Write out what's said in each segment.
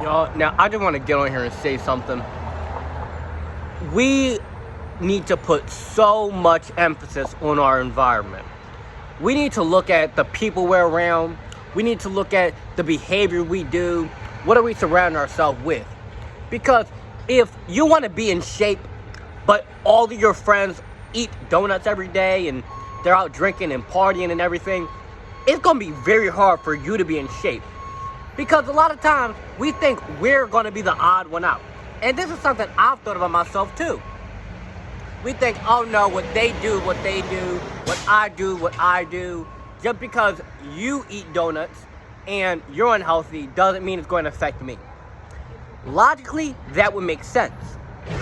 Y'all, now I just want to get on here and say something. We need to put so much emphasis on our environment. We need to look at the people we're around. We need to look at the behavior we do. What are we surrounding ourselves with? Because if you want to be in shape, but all of your friends eat donuts every day and they're out drinking and partying and everything, it's going to be very hard for you to be in shape. Because a lot of times we think we're going to be the odd one out. And this is something I've thought about myself too. We think, oh no, what they do, what I do. Just because you eat donuts and you're unhealthy doesn't mean it's going to affect me. Logically, that would make sense.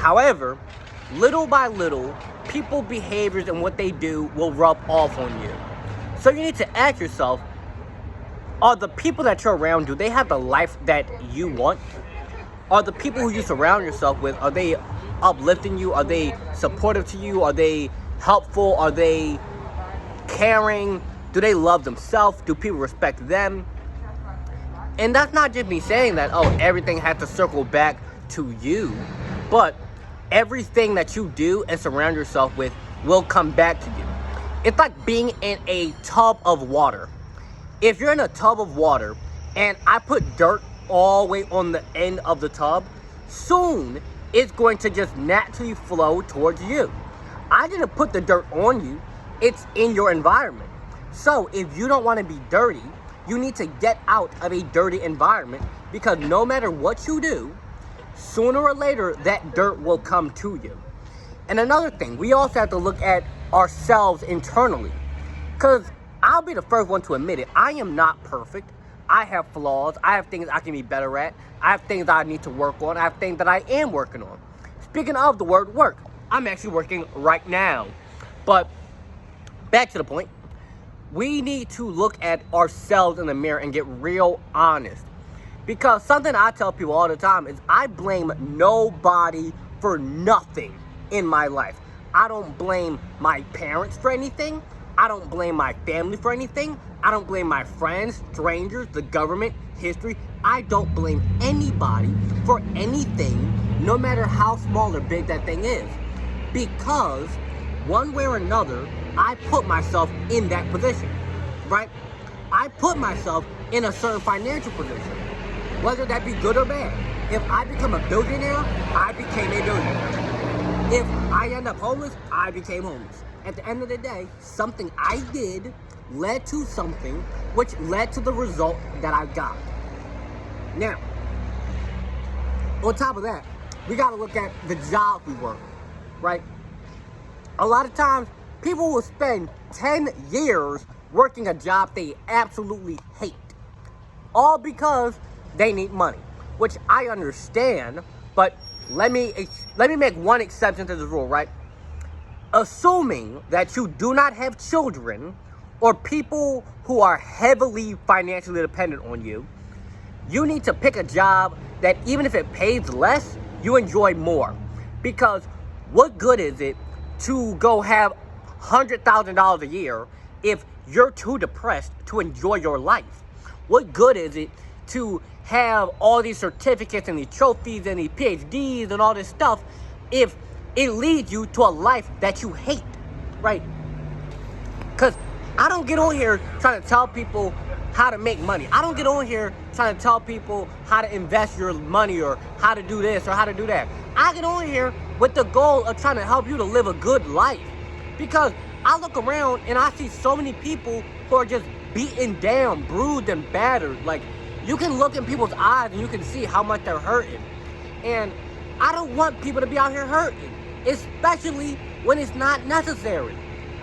However, little by little, people's behaviors and what they do will rub off on you. So you need to ask yourself, are the people that you're around, do they have the life that you want? Are the people who you surround yourself with, are they uplifting you? Are they supportive to you? Are they helpful? Are they caring? Do they love themselves? Do people respect them? And that's not just me saying that, oh, everything has to circle back to you, but everything that you do and surround yourself with will come back to you. It's like being in a tub of water. If you're in a tub of water and I put dirt all the way on the end of the tub, soon it's going to just naturally flow towards you. I didn't put the dirt on you, it's in your environment. So if you don't want to be dirty, you need to get out of a dirty environment, because no matter what you do, sooner or later that dirt will come to you. And another thing, we also have to look at ourselves internally, because I'll be the first one to admit it. I am not perfect. I have flaws. I have things I can be better at. I have things I need to work on. I have things that I am working on. Speaking of the word work, I'm actually working right now. But back to the point. We need to look at ourselves in the mirror and get real honest. Because something I tell people all the time is I blame nobody for nothing in my life. I don't blame my parents for anything. I don't blame my family for anything. I don't blame my friends, strangers, the government, history. I don't blame anybody for anything, no matter how small or big that thing is. Because one way or another, I put myself in that position, right? I put myself in a certain financial position, whether that be good or bad. If I become a billionaire, I became a billionaire. If I end up homeless, I became homeless. At the end of the day, something I did led to something which led to the result that I got. Now, on top of that, we got to look at the job we work, right? A lot of times, people will spend 10 years working a job they absolutely hate, all because they need money, which I understand, but let me make one exception to the rule, right? Assuming that you do not have children or people who are heavily financially dependent on you, you need to pick a job that even if it pays less, you enjoy more. Because what good is it to go have $100,000 a year if you're too depressed to enjoy your life? What good is it to have all these certificates and these trophies and these PhDs and all this stuff if it leads you to a life that you hate, right? Because I don't get on here trying to tell people how to make money. I don't get on here trying to tell people how to invest your money or how to do this or how to do that. I get on here with the goal of trying to help you to live a good life. Because I look around and I see so many people who are just beaten down, bruised and battered. Like, you can look in people's eyes and you can see how much they're hurting. And I don't want people to be out here hurting, especially when it's not necessary.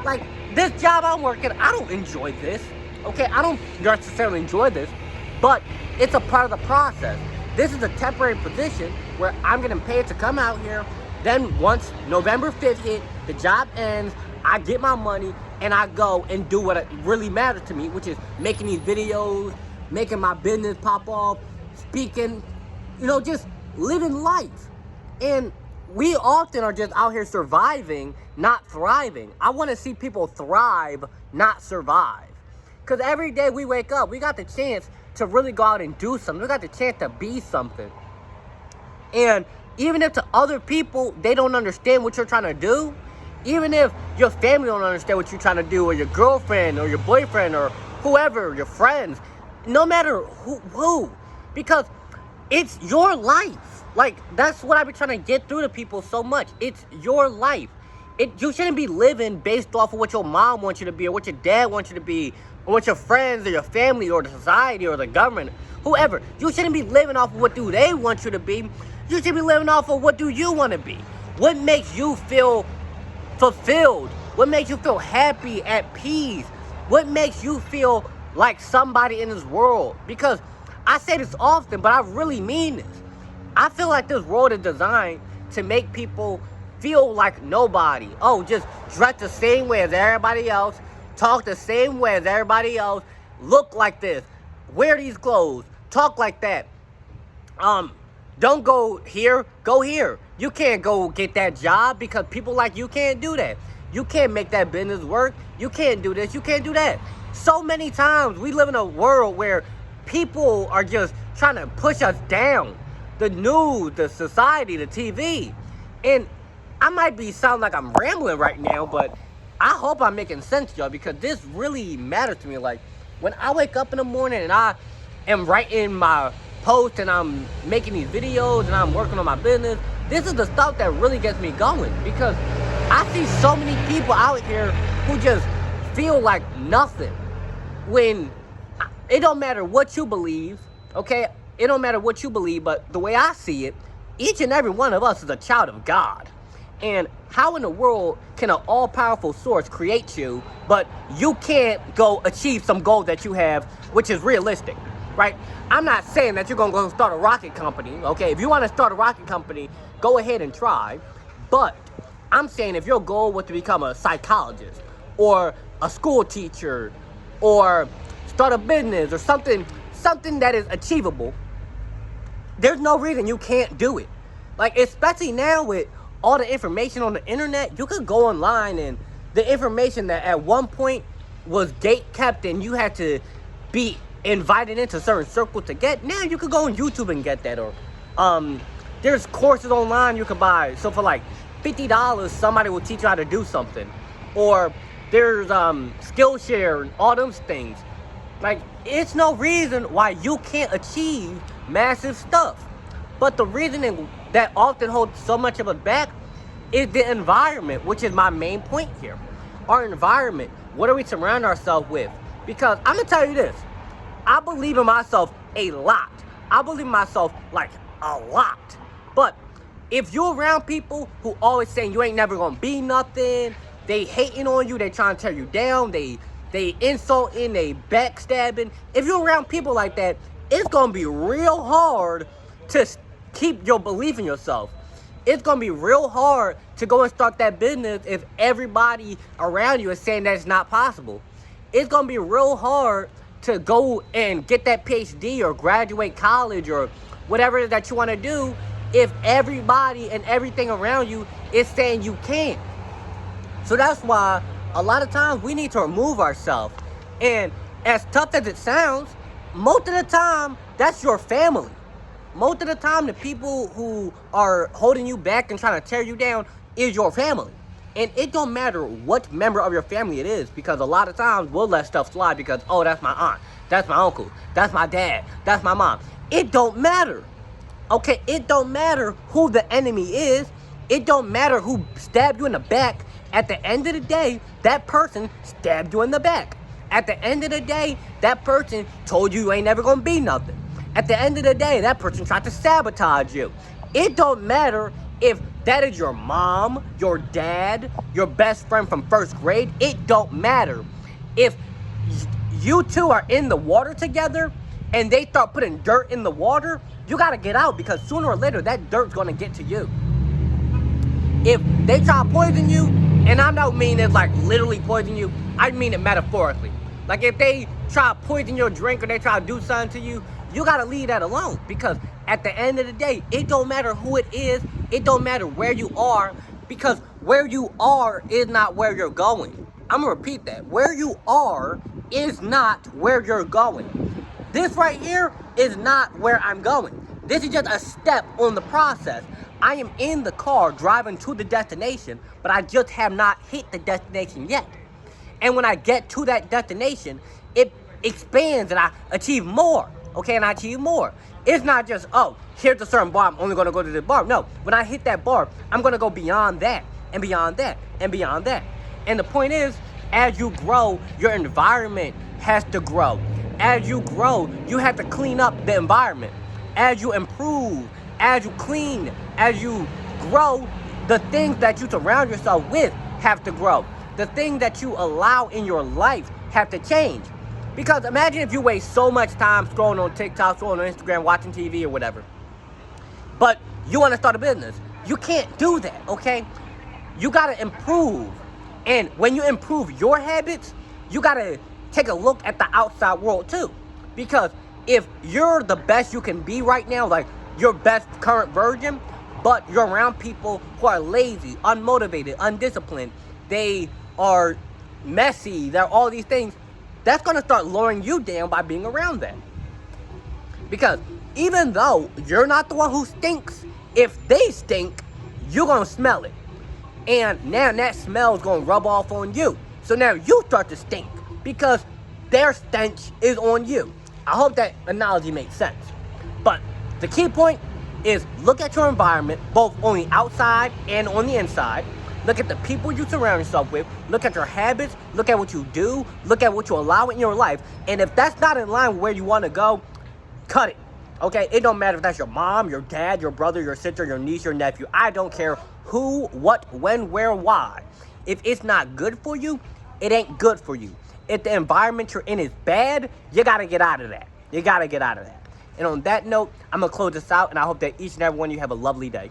Like, this job I'm working, I don't enjoy this. Okay, I don't necessarily enjoy this, but it's a part of the process. This is a temporary position where I'm getting paid to come out here. Then once November 5th hit, the job ends, I get my money, and I go and do what really matters to me, which is making these videos, making my business pop off, speaking, just living life. And we often are just out here surviving, not thriving. I want to see people thrive, not survive. Because every day we wake up, we got the chance to really go out and do something. We got the chance to be something. And even if to other people, they don't understand what you're trying to do, even if your family don't understand what you're trying to do, or your girlfriend, or your boyfriend, or whoever, your friends, no matter who, because it's your life. Like, that's what I've been trying to get through to people so much. It's your life. You shouldn't be living based off of what your mom wants you to be, or what your dad wants you to be, or what your friends, or your family, or the society, or the government, whoever. You shouldn't be living off of what do they want you to be. You should be living off of what do you want to be. What makes you feel fulfilled? What makes you feel happy, at peace? What makes you feel like somebody in this world? Because I say this often, but I really mean this. I feel like this world is designed to make people feel like nobody. Oh, just dress the same way as everybody else, talk the same way as everybody else, look like this, wear these clothes, talk like that. Don't go here, go here. You can't go get that job because people like you can't do that. You can't make that business work. You can't do this, you can't do that. So many times we live in a world where people are just trying to push us down. The news, the society, the TV. And I might be sound like I'm rambling right now, but I hope I'm making sense, y'all, because this really matters to me. Like, when I wake up in the morning and I am writing my posts and I'm making these videos and I'm working on my business, this is the stuff that really gets me going, because I see so many people out here who just feel like nothing. When it don't matter what you believe, okay? It don't matter what you believe, but the way I see it, each and every one of us is a child of God. And how in the world can an all-powerful source create you, but you can't go achieve some goal that you have, which is realistic, right? I'm not saying that you're going to go start a rocket company, okay? If you want to start a rocket company, go ahead and try. But I'm saying if your goal was to become a psychologist, or a school teacher, or start a business, or something that is achievable, there's no reason you can't do it. Like, especially now with all the information on the internet, you could go online, and the information that at one point was gate kept and you had to be invited into certain circles to get, now you could go on YouTube and get that. Or there's courses online you could buy. So for like $50, somebody will teach you how to do something. Or there's Skillshare and all those things. Like, it's no reason why you can't achieve massive stuff. But the reasoning that often holds so much of us back is the environment, which is my main point here. Our environment. What do we surround ourselves with? Because I'm going to tell you this. I believe in myself a lot. I believe in myself like a lot. But if you're around people who always saying you ain't never going to be nothing, they hating on you, they trying to tear you down, they insulting, they backstabbing. If you're around people like that, it's going to be real hard to keep your belief in yourself. It's going to be real hard to go and start that business if everybody around you is saying that it's not possible. It's going to be real hard to go and get that PhD or graduate college or whatever it is that you want to do if everybody and everything around you is saying you can't. So that's why a lot of times we need to remove ourselves. And as tough as it sounds, most of the time, that's your family. Most of the time, the people who are holding you back and trying to tear you down is your family. And it don't matter what member of your family it is, because a lot of times we'll let stuff slide because, oh, that's my aunt, that's my uncle, that's my dad, that's my mom. It don't matter. Okay, it don't matter who the enemy is. It don't matter who stabbed you in the back. At the end of the day, that person stabbed you in the back. At the end of the day, that person told you ain't never gonna be nothing. At the end of the day, that person tried to sabotage you. It don't matter if that is your mom, your dad, your best friend from first grade. It don't matter. If you two are in the water together and they start putting dirt in the water, you gotta get out, because sooner or later that dirt's gonna get to you. If they try to poison you, and I don't mean it like literally poison you, I mean it metaphorically. Like if they try to poison your drink or they try to do something to you, you gotta leave that alone, because at the end of the day, it don't matter who it is, it don't matter where you are, because where you are is not where you're going. I'm gonna repeat that. Where you are is not where you're going. This right here is not where I'm going. This is just a step on the process. I am in the car driving to the destination, but I just have not hit the destination yet. And when I get to that destination, it expands and I achieve more. Okay, and I achieve more. It's not just, oh, here's a certain bar, I'm only gonna go to this bar. No, when I hit that bar, I'm gonna go beyond that, and beyond that, and beyond that. And the point is, as you grow, your environment has to grow. As you grow, you have to clean up the environment. As you improve, as you clean, as you grow, the things that you surround yourself with have to grow. The things that you allow in your life have to change. Because imagine if you waste so much time scrolling on TikTok, scrolling on Instagram, watching TV or whatever. But you want to start a business. You can't do that, okay? You got to improve. And when you improve your habits, you got to take a look at the outside world too. Because if you're the best you can be right now, like your best current version, but you're around people who are lazy, unmotivated, undisciplined, they are messy, they're all these things, that's going to start lowering you down by being around them. Because even though you're not the one who stinks, if they stink, you're going to smell it. And now that smell is going to rub off on you. So now you start to stink because their stench is on you. I hope that analogy makes sense. But the key point is look at your environment, both on the outside and on the inside. Look at the people you surround yourself with. Look at your habits. Look at what you do. Look at what you allow in your life. And if that's not in line with where you want to go, cut it. Okay? It don't matter if that's your mom, your dad, your brother, your sister, your niece, your nephew. I don't care who, what, when, where, why. If it's not good for you, it ain't good for you. If the environment you're in is bad, you got to get out of that. You got to get out of that. And on that note, I'm going to close this out, and I hope that each and every one of you have a lovely day.